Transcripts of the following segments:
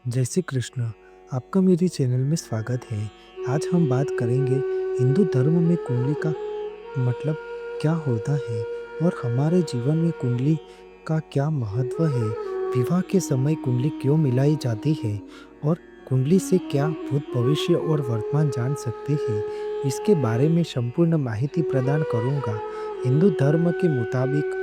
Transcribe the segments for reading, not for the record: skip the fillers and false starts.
जय श्री कृष्ण। आपका मेरे चैनल में स्वागत है। आज हम बात करेंगे हिंदू धर्म में कुंडली का मतलब क्या होता है और हमारे जीवन में कुंडली का क्या महत्व है। विवाह के समय कुंडली क्यों मिलाई जाती है और कुंडली से क्या भूत भविष्य और वर्तमान जान सकते हैं, इसके बारे में संपूर्ण माहिती प्रदान करूंगा। हिंदू धर्म के मुताबिक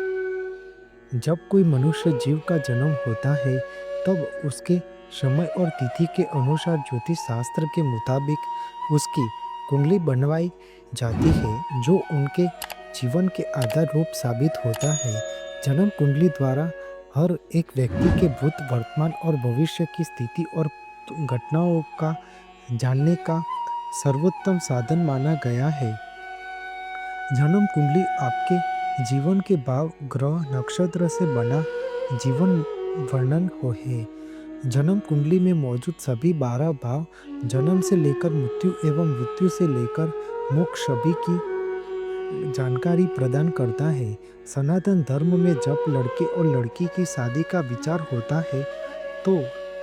जब कोई मनुष्य जीव का जन्म होता है तब उसके समय और तिथि के अनुसार ज्योतिष शास्त्र के मुताबिक उसकी कुंडली बनवाई जाती है, जो उनके जीवन के आधार रूप साबित होता है। जन्म कुंडली द्वारा हर एक व्यक्ति के भूत, वर्तमान और भविष्य की स्थिति और घटनाओं का जानने का सर्वोत्तम साधन माना गया है। जन्म कुंडली आपके जीवन के भाव, ग्रह, नक्षत्र से बना जीवन वर्णन हो है। जन्म कुंडली में मौजूद सभी 12 भाव जन्म से लेकर मृत्यु एवं मृत्यु से लेकर मोक्ष सभी की जानकारी प्रदान करता है। सनातन धर्म में जब लड़के और लड़की की शादी का विचार होता है तो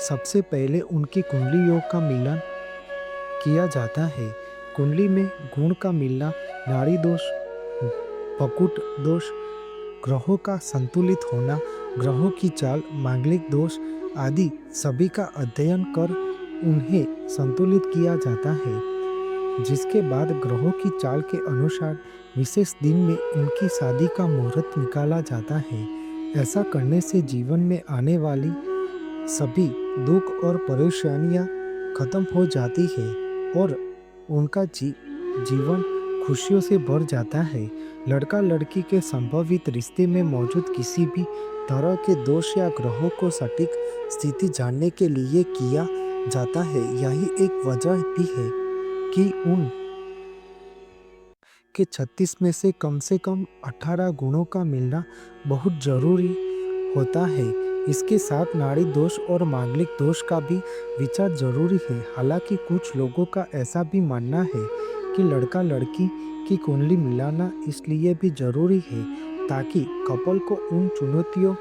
सबसे पहले उनकी कुंडलियों का मिलान किया जाता है। कुंडली में गुण का मिलना, नाड़ी दोष, पकुट दोष, ग्रहों का संतुलित होना, ग्रहों की चाल, मांगलिक दोष आदि सभी का अध्ययन कर उन्हें संतुलित किया जाता है, जिसके बाद ग्रहों की चाल के अनुसार विशेष दिन में उनकी शादी का मुहूर्त निकाला जाता है। ऐसा करने से जीवन में आने वाली सभी दुख और परेशानियां खत्म हो जाती है और उनका जीवन खुशियों से भर जाता है। लड़का लड़की के संभावित रिश्ते में मौजूद किसी भी तरह के दोष या ग्रहों को सटीक स्थिति जानने के लिए किया जाता है। यही एक वजह भी है कि उन के 36 में से कम 18 गुणों का मिलना बहुत जरूरी होता है। इसके साथ नाड़ी दोष और मांगलिक दोष का भी विचार जरूरी है। हालांकि कुछ लोगों का ऐसा भी मानना है कि लड़का लड़की की कुंडली मिलाना इसलिए भी जरूरी है ताकि कपल को उन चुनौतियों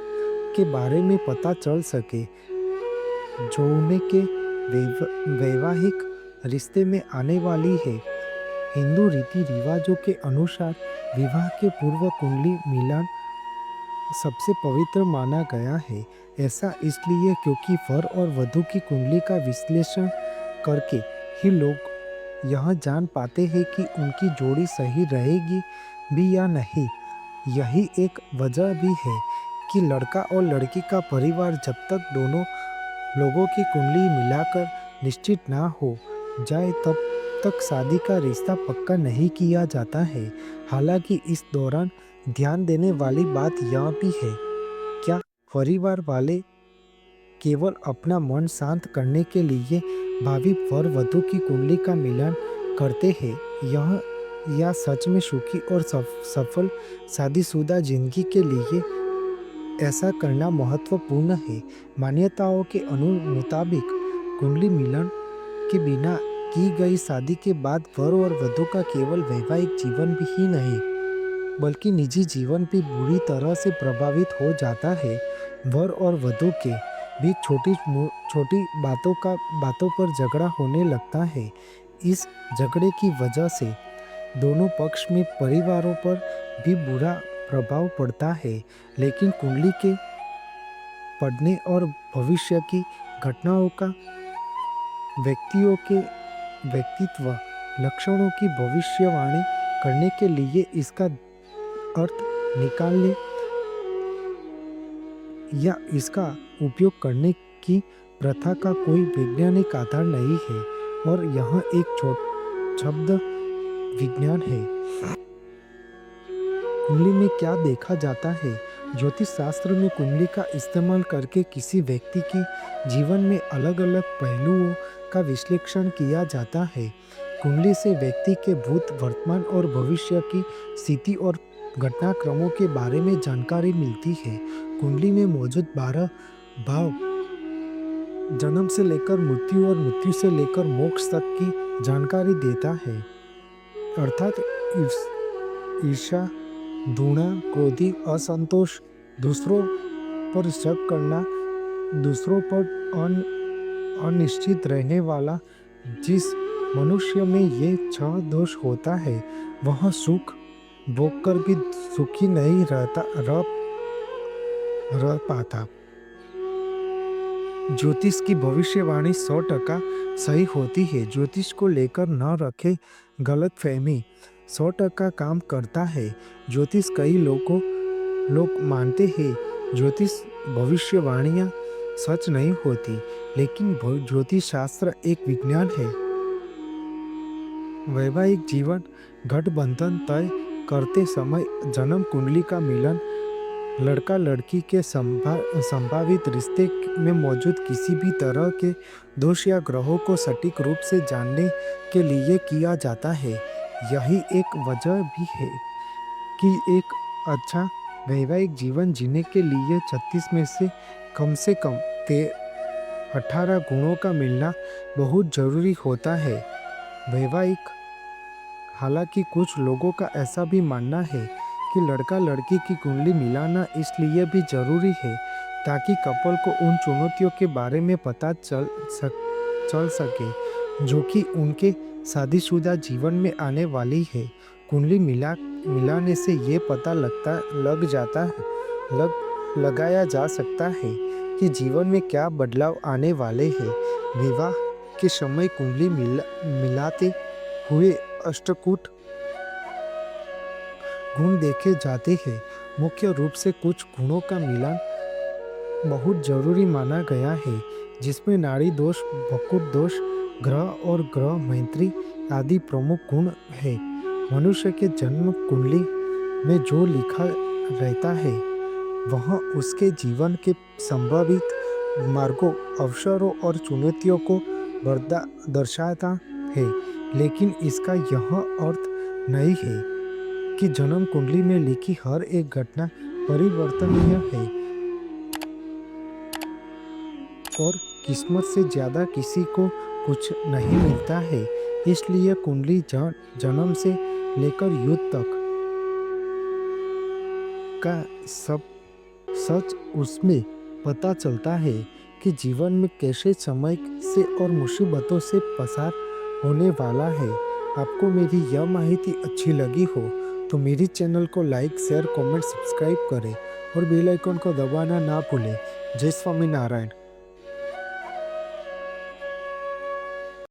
के बारे में पता चल सके जो उन्हें के वैवाहिक रिश्ते में आने वाली है। हिंदू रीति रिवाजों के अनुसार विवाह के पूर्व कुंडली मिलान सबसे पवित्र माना गया है। ऐसा इसलिए क्योंकि वर और वधू की कुंडली का विश्लेषण करके ही लोग यह जान पाते हैं कि उनकी जोड़ी सही रहेगी भी या नहीं। यही एक वजह भी है कि लड़का और लड़की का परिवार जब तक दोनों लोगों की कुंडली मिलाकर निश्चित ना हो जाए तब तक शादी का रिश्ता पक्का नहीं किया जाता है। हालांकि इस दौरान ध्यान देने वाली बात यह भी है, क्या परिवार वाले केवल अपना मन शांत करने के लिए भावी वर वधू की कुंडली का मिलान करते हैं या सच में सुखी और सफल शादीशुदा जिंदगी के लिए ऐसा करना महत्वपूर्ण है। मान्यताओं के मुताबिक कुंडली मिलन के बिना की गई शादी के बाद वर और वधू का केवल वैवाहिक जीवन भी ही नहीं बल्कि निजी जीवन भी बुरी तरह से प्रभावित हो जाता है। वर और वधू के बीच छोटी छोटी बातों पर झगड़ा होने लगता है। इस झगड़े की वजह से दोनों पक्ष में परिवारों पर भी बुरा प्रभाव पड़ता है। लेकिन कुंडली के पढ़ने और भविष्य की घटनाओं का व्यक्तियों के व्यक्तित्व लक्षणों की भविष्यवाणी करने के लिए इसका अर्थ निकालने या इसका उपयोग करने की प्रथा का कोई वैज्ञानिक आधार नहीं है और यह एक शब्द विज्ञान है। कुंडली में क्या देखा जाता है? ज्योतिष शास्त्र में कुंडली का इस्तेमाल करके किसी व्यक्ति की जीवन में अलग अलग पहलुओं का विश्लेषण किया जाता है। कुंडली से व्यक्ति के भूत, वर्तमान और भविष्य की स्थिति और घटनाक्रमों के बारे में जानकारी मिलती है। कुंडली में मौजूद 12 भाव जन्म से लेकर मृत्यु और मृत्यु से लेकर मोक्ष तक की जानकारी देता है, अर्थात ईर्ष्या, घृणा, क्रोधी, असंतोष, दूसरों पर शक करना, दूसरों पर अनिश्चित रहने वाला। जिस मनुष्य में ये 6 दोष होता है वह सुख भोगकर भी सुखी नहीं रह पाता। ज्योतिष की भविष्यवाणी 100% सही होती है। ज्योतिष को लेकर न रखे गलतफहमी 100% काम करता है। ज्योतिष कई लोग मानते हैं ज्योतिष भविष्यवाणियाँ सच नहीं होती, लेकिन ज्योतिष शास्त्र एक विज्ञान है। वैवाहिक जीवन गठबंधन तय करते समय जन्म कुंडली का मिलन लड़का लड़की के संभावित रिश्ते में मौजूद किसी भी तरह के दोष या ग्रहों को सटीक रूप से जानने के लिए किया जाता है। यही एक वजह भी है कि एक अच्छा वैवाहिक जीवन जीने के लिए 36 में से कम 18 गुणों का मिलना बहुत जरूरी होता है। वैवाहिक हालांकि कुछ लोगों का ऐसा भी मानना है कि लड़का लड़की की कुंडली मिलाना इसलिए भी जरूरी है ताकि कपल को उन चुनौतियों के बारे में पता चल सके जो कि उनके शादीशुदा जीवन में आने वाली है। कुंडली मिलाने से ये पता लगाया जा सकता है कि जीवन में क्या बदलाव आने वाले हैं। विवाह के समय कुंडली मिलाते हुए अष्टकूट गुण देखे जाते हैं। मुख्य रूप से कुछ गुणों का मिलान बहुत जरूरी माना गया है, जिसमें नाड़ी दोष, वक्र दोष, ग्रह और ग्रह मैत्री आदि प्रमुख गुण है। मनुष्य के जन्म कुंडली में जो लिखा रहता है वह उसके जीवन के संभावित मार्गों, अवसरों और चुनौतियों को दर्शाता है, लेकिन इसका यह अर्थ नहीं है कि जन्म कुंडली में लिखी हर एक घटना परिवर्तनीय है और किस्मत से ज्यादा किसी को कुछ नहीं मिलता है। इसलिए कुंडली जन्म से लेकर युद्ध तक का सब सच उसमें पता चलता है कि जीवन में कैसे समय से और मुसीबतों से पसार होने वाला है। आपको मेरी यह माहिती अच्छी लगी हो तो मेरी चैनल को लाइक, शेयर, कमेंट, सब्सक्राइब करें और बेल आइकन को दबाना ना भूलें। जय स्वामीनारायण।